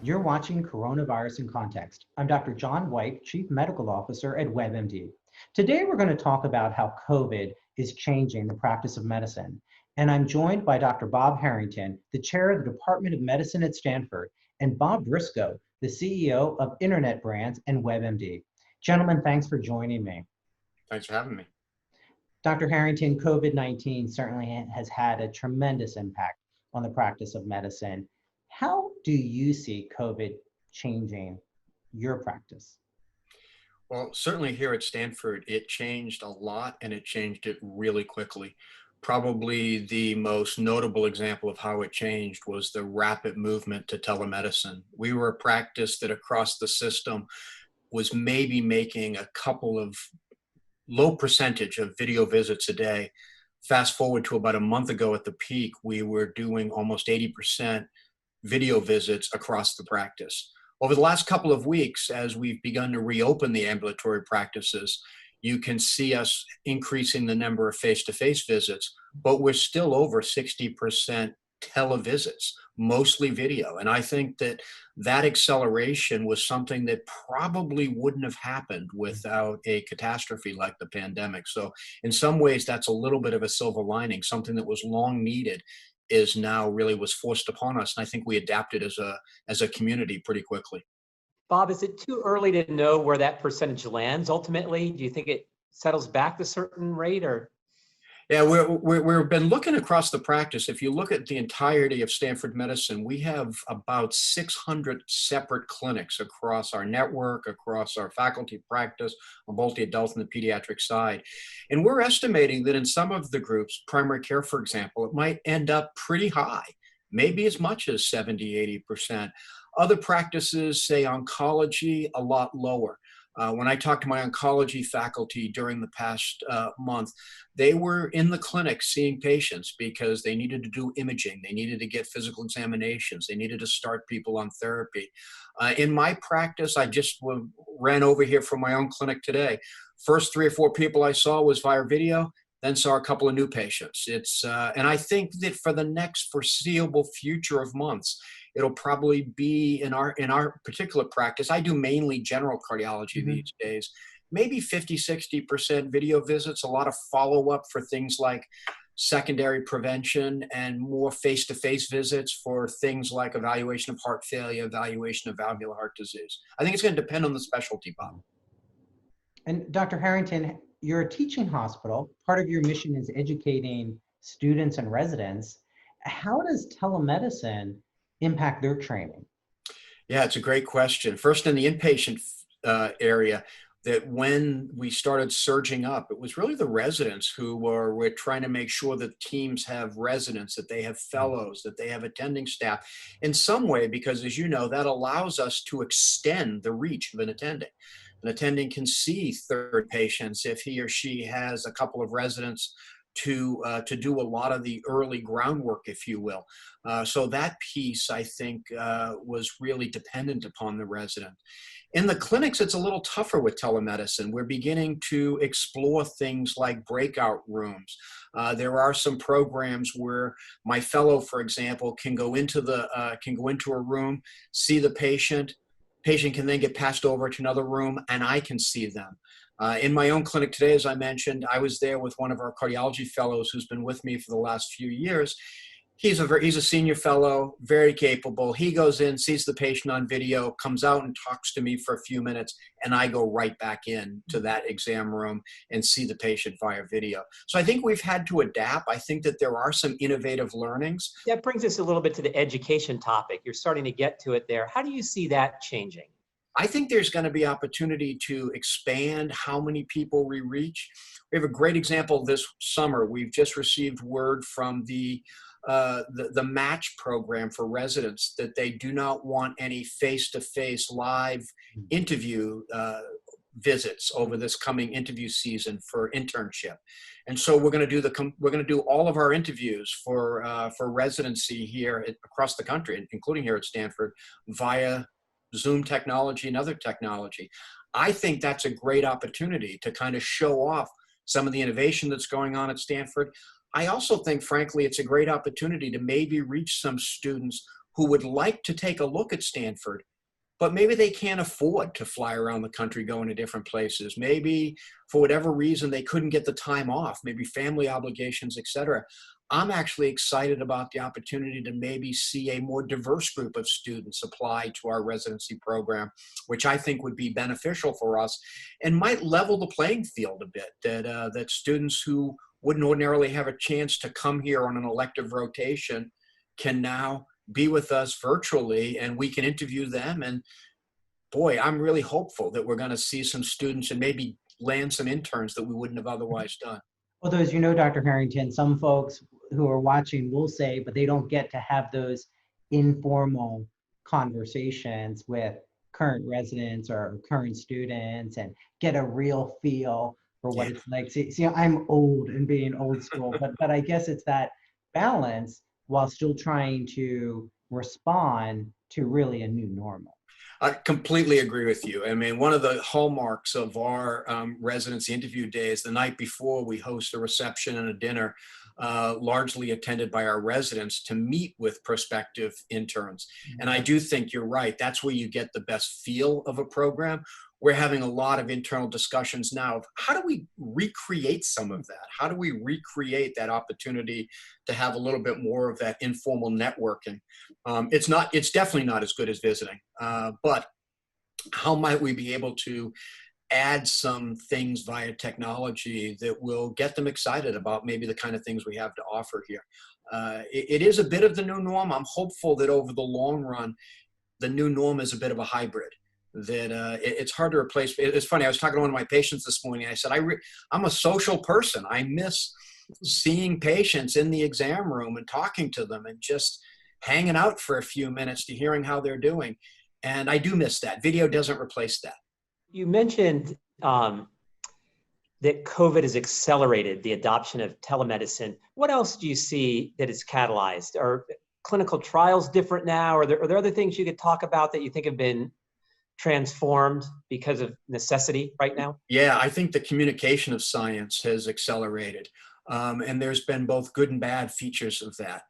You're watching Coronavirus in Context. I'm Dr. John Whyte, Chief Medical Officer at WebMD. Today, we're going to talk about how COVID is changing the practice of medicine. And I'm joined by Dr. Bob Harrington, the Chair of the Department of Medicine at Stanford, and Bob Brisco, the CEO of Internet Brands and WebMD. Gentlemen, thanks for joining me. Thanks for having me. Dr. Harrington, COVID-19 certainly has had a tremendous impact on the practice of medicine. How do you see COVID changing your practice? Well, certainly here at Stanford, it changed a lot and it changed it really quickly. Probably the most notable example of how it changed was the rapid movement to telemedicine. We were a practice that across the system was maybe making a couple of low percentage of video visits a day. Fast forward to about a month ago at the peak, we were doing almost 80% video visits across the practice. Over the last couple of weeks, as we've begun to reopen the ambulatory practices, you can see us increasing the number of face-to-face visits, but we're still over 60% televisits, mostly video. And I think that that acceleration was something that probably wouldn't have happened without a catastrophe like the pandemic. So in some ways, that's a little bit of a silver lining. Something that was long needed is now really was forced upon us. And I think we adapted as a community pretty quickly. Bob, is it too early to know where that percentage lands ultimately? Do you think it settles back to a certain rate or? Yeah, we've been looking across the practice. If you look at the entirety of Stanford Medicine, we have about 600 separate clinics across our network, across our faculty practice, on both the adult and the pediatric side. And we're estimating that in some of the groups, primary care, for example, it might end up pretty high, maybe as much as 70, 80%. Other practices, say oncology, a lot lower. When I talked to my oncology faculty during the past month, they were in the clinic seeing patients because they needed to do imaging, they needed to get physical examinations, they needed to start people on therapy. In my practice, I just ran over here from my own clinic today. First 3 or 4 people I saw was via video, then saw a couple of new patients. And I think that for the next foreseeable future of months, it'll probably be in our particular practice. I do mainly general cardiology these days, maybe 50, 60% video visits, a lot of follow-up for things like secondary prevention and more face-to-face visits for things like evaluation of heart failure, evaluation of valvular heart disease. I think it's going to depend on the specialty, Bob. And Dr. Harrington, you're a teaching hospital. Part of your mission is educating students and residents. How does telemedicine impact their training? Yeah, it's a great question. First, in the inpatient area, that when we started surging up, it was really the residents who were trying to make sure that teams have residents, that they have fellows, that they have attending staff in some way, because as you know, that allows us to extend the reach of an attending. An attending can see third patients if he or she has a couple of residents to do a lot of the early groundwork, if you will. So that piece, I think, was really dependent upon the resident. In the clinics, it's a little tougher with telemedicine. We're beginning to explore things like breakout rooms. There are some programs where my fellow, for example, can go into a room, see the patient. Patient can then get passed over to another room, and I can see them. In my own clinic today, as I mentioned, I was there with one of our cardiology fellows who's been with me for the last few years. He's a senior fellow, very capable. He goes in, sees the patient on video, comes out and talks to me for a few minutes, and I go right back in to that exam room and see the patient via video. So I think we've had to adapt. I think that there are some innovative learnings. That brings us a little bit to the education topic. You're starting to get to it there. How do you see that changing? I think there's going to be opportunity to expand how many people we reach. We have a great example this summer. We've just received word from the match program for residents that they do not want any face-to-face live interview visits over this coming interview season for internship. And so we're going to do all of our interviews for residency here across the country, including here at Stanford, via Zoom technology and other technology. I think that's a great opportunity to kind of show off some of the innovation that's going on at Stanford. I also think, frankly, it's a great opportunity to maybe reach some students who would like to take a look at Stanford, but maybe they can't afford to fly around the country, going to different places. Maybe for whatever reason, they couldn't get the time off, maybe family obligations, et cetera. I'm actually excited about the opportunity to maybe see a more diverse group of students apply to our residency program, which I think would be beneficial for us and might level the playing field a bit, that students who wouldn't ordinarily have a chance to come here on an elective rotation can now be with us virtually, and we can interview them. And boy, I'm really hopeful that we're going to see some students and maybe land some interns that we wouldn't have otherwise done. Although, as you know, Dr. Harrington, some folks who are watching will say, but they don't get to have those informal conversations with current residents or current students and get a real feel for what it's like. See, I'm old and being old school, but I guess it's that balance while still trying to respond to really a new normal. I completely agree with you. I mean, one of the hallmarks of our residency interview day is the night before we host a reception and a dinner, largely attended by our residents, to meet with prospective interns. And I do think you're right. That's where you get the best feel of a program. We're having a lot of internal discussions now of how do we recreate some of that? How do we recreate that opportunity to have a little bit more of that informal networking? It's definitely not as good as visiting, but how might we be able to add some things via technology that will get them excited about maybe the kind of things we have to offer here? It is a bit of the new norm. I'm hopeful that over the long run, the new norm is a bit of a hybrid, that it's hard to replace. It's funny, I was talking to one of my patients this morning. I said, I'm a social person. I miss seeing patients in the exam room and talking to them and just hanging out for a few minutes to hearing how they're doing. And I do miss that. Video doesn't replace that. You mentioned that COVID has accelerated the adoption of telemedicine. What else do you see that is catalyzed? Are clinical trials different now? Are there other things you could talk about that you think have been transformed because of necessity right now? Yeah, I think the communication of science has accelerated. And there's been both good and bad features of that.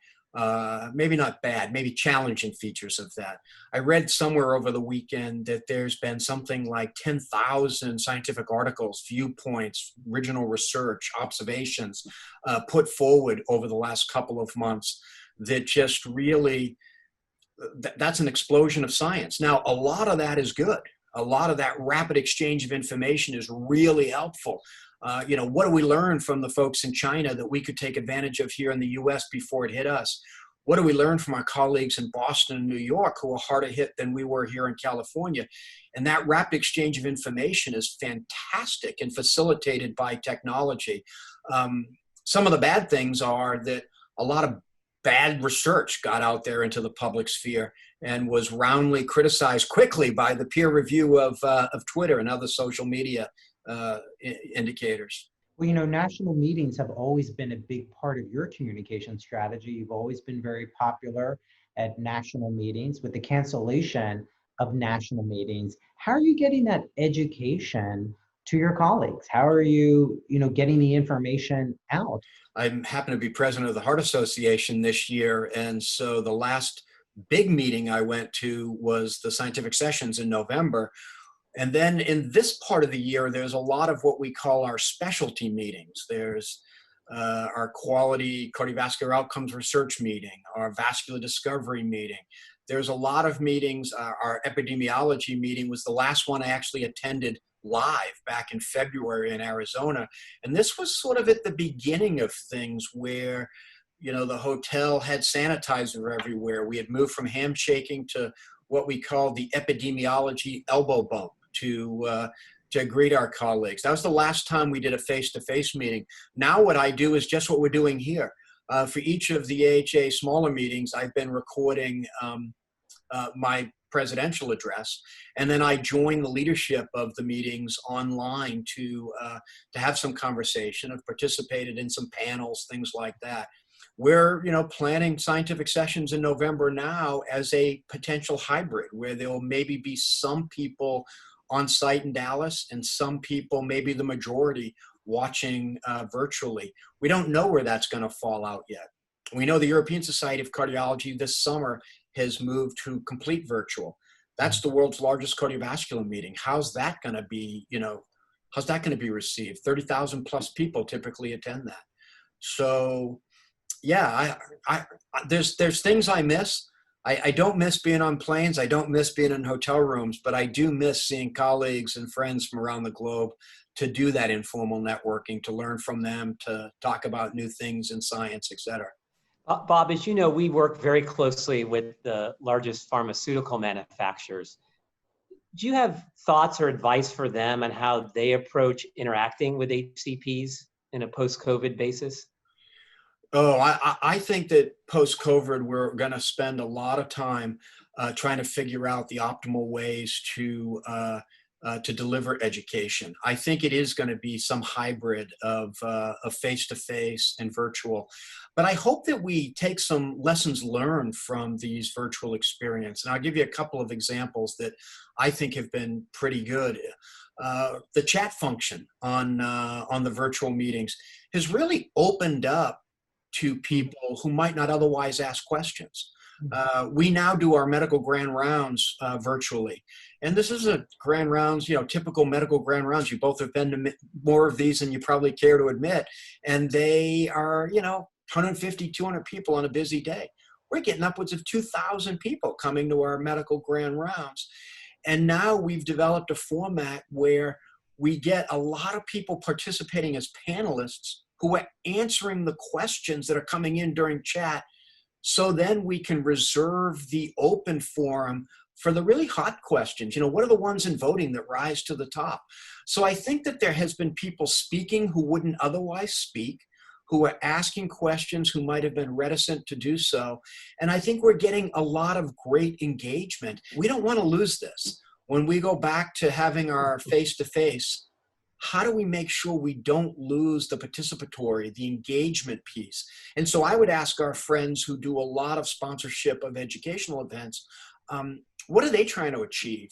Maybe not bad, maybe challenging features of that. I read somewhere over the weekend that there's been something like 10,000 scientific articles, viewpoints, original research, observations put forward over the last couple of months that just really, that's an explosion of science. Now, a lot of that is good. A lot of that rapid exchange of information is really helpful. What do we learn from the folks in China that we could take advantage of here in the US before it hit us? What do we learn from our colleagues in Boston and New York who are harder hit than we were here in California? And that rapid exchange of information is fantastic and facilitated by technology. Some of the bad things are that a lot of bad research got out there into the public sphere and was roundly criticized quickly by the peer review of Twitter and other social media indicators. Well, national meetings have always been a big part of your communication strategy. You've always been very popular at national meetings. With the cancellation of national meetings, how are you getting that education to your colleagues? How are you, getting the information out? I happen to be president of the Heart Association this year, and so the last big meeting I went to was the scientific sessions in November. And then in this part of the year, there's a lot of what we call our specialty meetings. There's our quality cardiovascular outcomes research meeting, our vascular discovery meeting. There's a lot of meetings. Our epidemiology meeting was the last one I actually attended live back in February in Arizona. And this was sort of at the beginning of things where, the hotel had sanitizer everywhere. We had moved from handshaking to what we call the epidemiology elbow bump to greet our colleagues. That was the last time we did a face-to-face meeting. Now what I do is just what we're doing here. For each of the AHA smaller meetings, I've been recording my presidential address, and then I join the leadership of the meetings online to have some conversation. I've participated in some panels, things like that. We're, planning scientific sessions in November now as a potential hybrid where there will maybe be some people on site in Dallas and some people, maybe the majority, watching virtually. We don't know where that's going to fall out yet. We know the European Society of Cardiology this summer has moved to complete virtual. That's the world's largest cardiovascular meeting. How's that going to be, how's that going to be received? 30,000 plus people typically attend that. So yeah, there's things I miss. I don't miss being on planes. I don't miss being in hotel rooms, but I do miss seeing colleagues and friends from around the globe to do that informal networking, to learn from them, to talk about new things in science, et cetera. Bob, as you know, we work very closely with the largest pharmaceutical manufacturers. Do you have thoughts or advice for them on how they approach interacting with HCPs in a post-COVID basis? Oh, I think that post-COVID, we're going to spend a lot of time trying to figure out the optimal ways to deliver education. I think it is going to be some hybrid of face-to-face and virtual. But I hope that we take some lessons learned from these virtual experience. And I'll give you a couple of examples that I think have been pretty good. The chat function on the virtual meetings has really opened up to people who might not otherwise ask questions. We now do our medical grand rounds virtually. And this is a grand rounds, typical medical grand rounds. You both have been to more of these than you probably care to admit. And they are, 150, 200 people on a busy day. We're getting upwards of 2,000 people coming to our medical grand rounds. And now we've developed a format where we get a lot of people participating as panelists who are answering the questions that are coming in during chat. So then we can reserve the open forum for the really hot questions. What are the ones in voting that rise to the top? So I think that there has been people speaking who wouldn't otherwise speak, who are asking questions who might have been reticent to do so. And I think we're getting a lot of great engagement. We don't want to lose this. When we go back to having our face-to-face, how do we make sure we don't lose the participatory, the engagement piece? And so I would ask our friends who do a lot of sponsorship of educational events, what are they trying to achieve?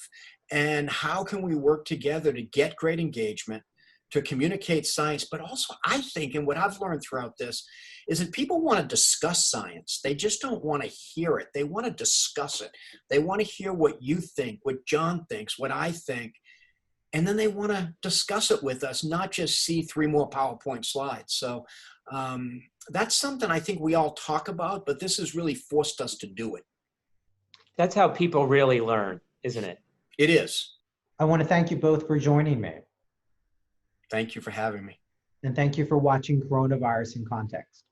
And how can we work together to get great engagement, to communicate science? But also, I think, and what I've learned throughout this, is that people want to discuss science. They just don't want to hear it. They want to discuss it. They want to hear what you think, what John thinks, what I think. And then they want to discuss it with us, not just see 3 more PowerPoint slides. So that's something I think we all talk about, but this has really forced us to do it. That's how people really learn, isn't it? It is. I want to thank you both for joining me. Thank you for having me. And thank you for watching Coronavirus in Context.